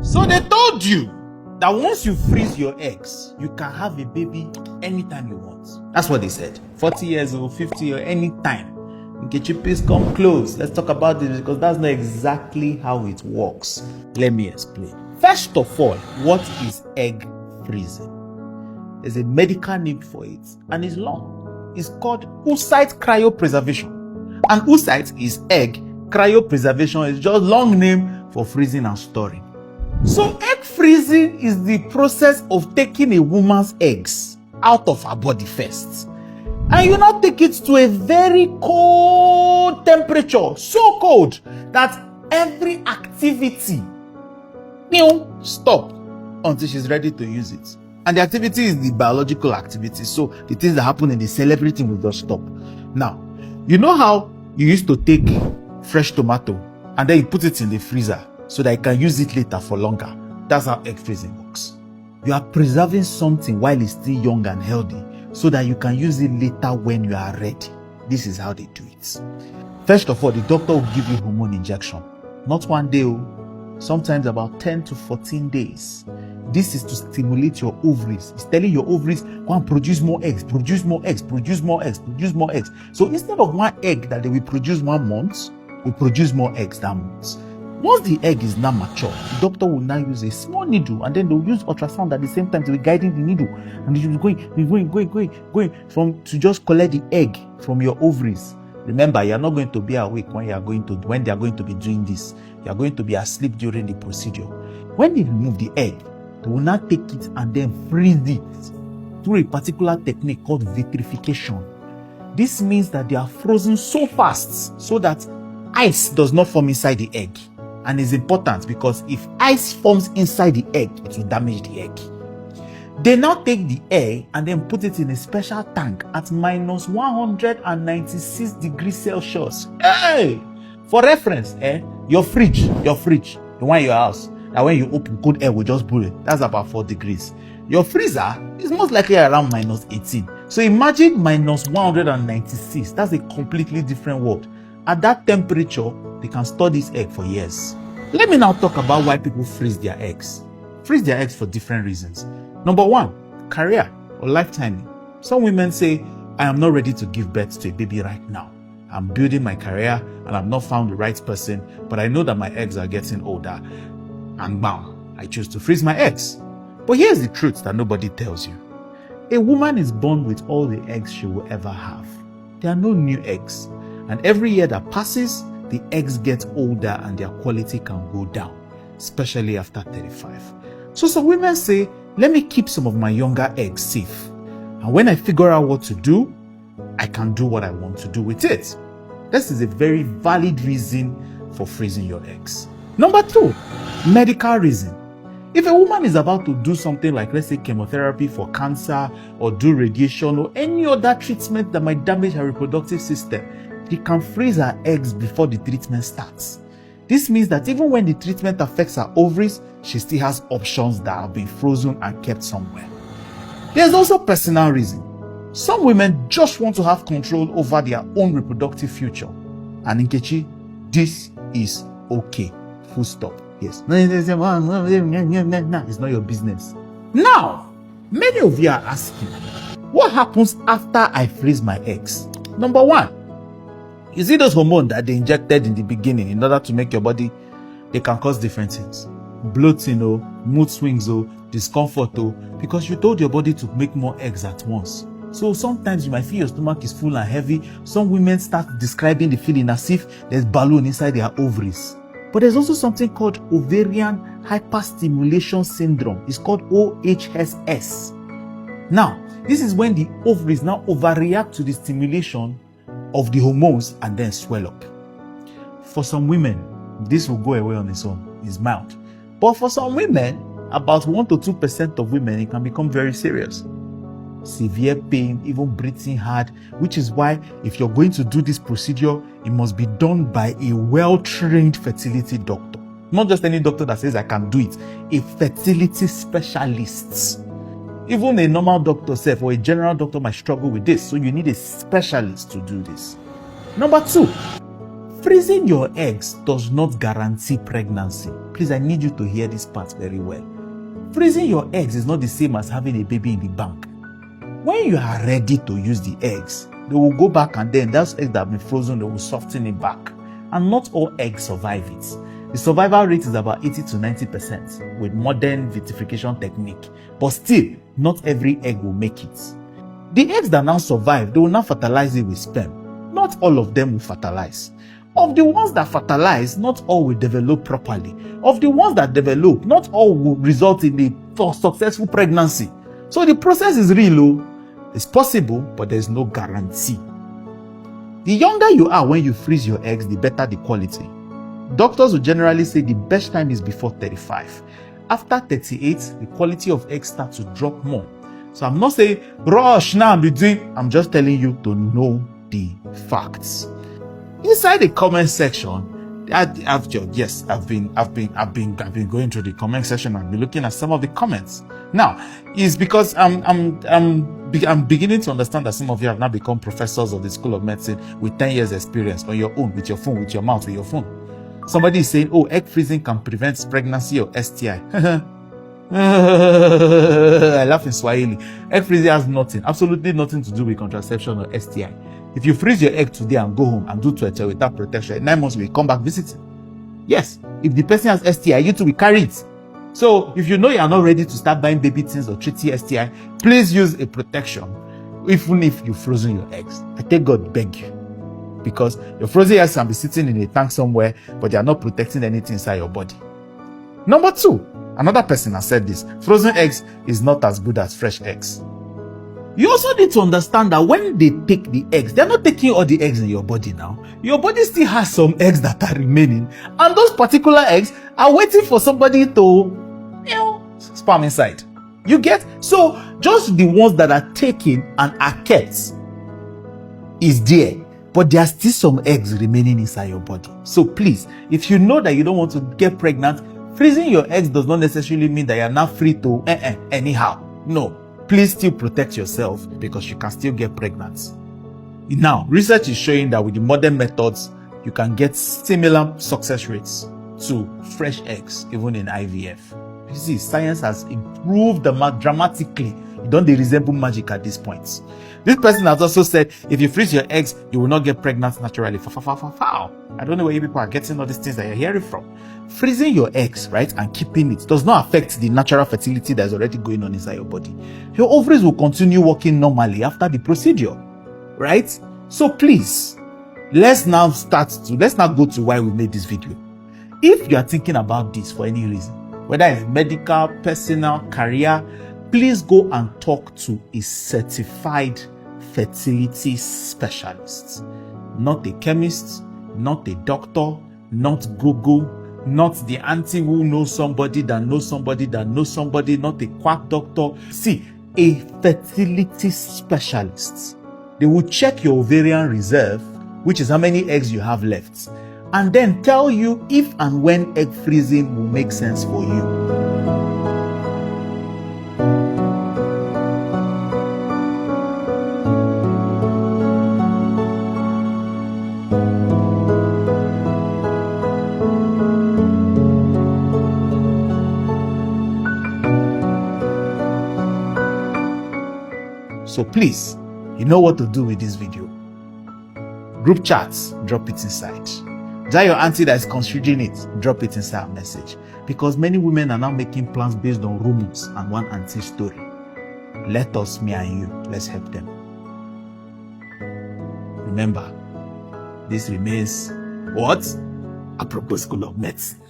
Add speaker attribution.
Speaker 1: So they told you that once you freeze your eggs, you can have a baby anytime you want. That's what they said. 40 years old, 50 or anytime. Nkechi, please come close. Let's talk about this because that's not exactly how it works. Let me explain. First of all, what is egg freezing? There's a medical name for it and it's long. It's called oocyte cryopreservation. And oocyte is egg. Cryopreservation is just long name for freezing and storing. So egg freezing is the process of taking a woman's eggs out of her body first. And you now take it to a very cold temperature, so cold that every activity stop until she's ready to use it. And the activity is the biological activity, so the things that happen in the cell, everything will just stop. Now, you know how you used to take fresh tomato and then you put it in the freezer so that you can use it later for longer? That's how egg freezing works. You are preserving something while it's still young and healthy so that you can use it later when you are ready. This is how they do it. First of all, the doctor will give you hormone injection. Not one day, sometimes about 10 to 14 days. This is to stimulate your ovaries. It's telling your ovaries, go and produce more eggs, produce more eggs, produce more eggs, produce more eggs. So instead of one egg that they will produce 1 month, we produce more eggs that month. Once the egg is now mature, the doctor will now use a small needle and then they'll use ultrasound at the same time to be guiding the needle. And it will be going to just collect the egg from your ovaries. Remember, you're not going to be awake when they are going to be doing this. You are going to be asleep during the procedure. When they remove the egg, they will now take it and then freeze it through a particular technique called vitrification. This means that they are frozen so fast so that ice does not form inside the egg. And it's important because if ice forms inside the egg, it will damage the egg. They now take the egg and then put it in a special tank at minus 196 degrees Celsius. Hey! For reference, your fridge, the one in your house, that when you open, cold air will just blow it. That's about 4 degrees. Your freezer is most likely around minus 18. So imagine minus 196. That's a completely different world. At that temperature, they can store this egg for years. Let me now talk about why people freeze their eggs. Freeze their eggs for different reasons. Number 1, career or lifetime. Some women say, I am not ready to give birth to a baby right now. I'm building my career and I've not found the right person, but I know that my eggs are getting older. And bam, I choose to freeze my eggs. But here's the truth that nobody tells you. A woman is born with all the eggs she will ever have. There are no new eggs. And every year that passes, the eggs get older and their quality can go down, especially after 35. So some women say, let me keep some of my younger eggs safe. And when I figure out what to do, I can do what I want to do with it. This is a very valid reason for freezing your eggs. Number 2, medical reason. If a woman is about to do something like, let's say, chemotherapy for cancer or do radiation or any other treatment that might damage her reproductive system, she can freeze her eggs before the treatment starts. This means that even when the treatment affects her ovaries, she still has options that have been frozen and kept somewhere. There's also personal reason. Some women just want to have control over their own reproductive future. And Nkechi, this is okay. Full stop. Yes. It's not your business. Now, many of you are asking, what happens after I freeze my eggs? Number 1, you see those hormones that they injected in the beginning in order to make your body, they can cause different things. Bloating, mood swings, discomfort, because you told your body to make more eggs at once. So sometimes you might feel your stomach is full and heavy. Some women start describing the feeling as if there's balloon inside their ovaries. But there's also something called ovarian hyperstimulation syndrome. It's called OHSS. Now, this is when the ovaries now overreact to the stimulation of the hormones and then swell up. For some women, this will go away on its own. It's mild. But for some women, about 1 to 2% of women, it can become very serious. Severe pain, even breathing hard, which is why if you're going to do this procedure, it must be done by a well-trained fertility doctor. Not just any doctor that says I can do it, a fertility specialist. Even a normal doctor or a general doctor might struggle with this, so you need a specialist to do this. Number 2, Freezing your eggs does not guarantee pregnancy. Please, I need you to hear this part very well. Freezing your eggs is not the same as having a baby in the bank. When you are ready to use the eggs, they will go back, and then those eggs that have been frozen, they will soften it back. And not all eggs survive it. The survival rate is about 80 to 90% with modern vitrification technique. But still, not every egg will make it. The eggs that now survive, they will now fertilize it with sperm. Not all of them will fertilize. Of the ones that fertilize, not all will develop properly. Of the ones that develop, not all will result in a successful pregnancy. So the process is real. It's possible, but there's no guarantee. The younger you are when you freeze your eggs, the better the quality. Doctors will generally say the best time is before 35. After 38, the quality of eggs starts to drop more. So I'm not saying rush now, I'm just telling you to know the facts. Inside the comment section, I've been going through the comment section and been looking at some of the comments. Now, it's because I'm beginning to understand that some of you have now become professors of the School of Medicine with 10 years experience on your own, with your phone, with your mouth, with your phone. Somebody is saying, oh, egg freezing can prevent pregnancy or STI. I laugh in Swahili. Egg freezing has absolutely nothing to do with contraception or STI. If you freeze your egg today and go home and do 12 without protection, in 9 months we come back visiting. Yes, if the person has STI, you too will carry it. So if you know you are not ready to start buying baby things or treating STI, please use a protection, even if you've frozen your eggs. I take God beg you. Because your frozen eggs can be sitting in a tank somewhere, but they are not protecting anything inside your body. Number 2, another person has said this: frozen eggs is not as good as fresh eggs. You also need to understand that when they take the eggs, they're not taking all the eggs in your body now. Your body still has some eggs that are remaining, and those particular eggs are waiting for somebody to, sperm inside. You get? So just the ones that are taken and are kept is there, but there are still some eggs remaining inside your body. So please, if you know that you don't want to get pregnant, freezing your eggs does not necessarily mean that you're now free to anyhow. No. Please still protect yourself, because you can still get pregnant. Now, research is showing that with the modern methods, you can get similar success rates to fresh eggs, even in IVF. You see, science has improved dramatically. You don't resemble magic at this point. This person has also said, if you freeze your eggs, you will not get pregnant naturally. I don't know where you people are getting all these things that you're hearing from. Freezing your eggs, right, and keeping it does not affect the natural fertility that's already going on inside your body. Your ovaries will continue working normally after the procedure, right? So please, let's now go to why we made this video. If you are thinking about this for any reason, whether it's medical, personal, career, please go and talk to a certified fertility specialist. Not a chemist, not a doctor, not Google, not the auntie who knows somebody that knows somebody that knows somebody, not a quack doctor. See, a fertility specialist. They will check your ovarian reserve, which is how many eggs you have left, and then tell you if and when egg freezing will make sense for you. So please, you know what to do with this video. Group chats, drop it inside. That your auntie that is considering it, drop it inside a message. Because many women are now making plans based on rumors and one auntie's story. Let us, me and you, let's help them. Remember, this remains what? Apropos School of Medicine.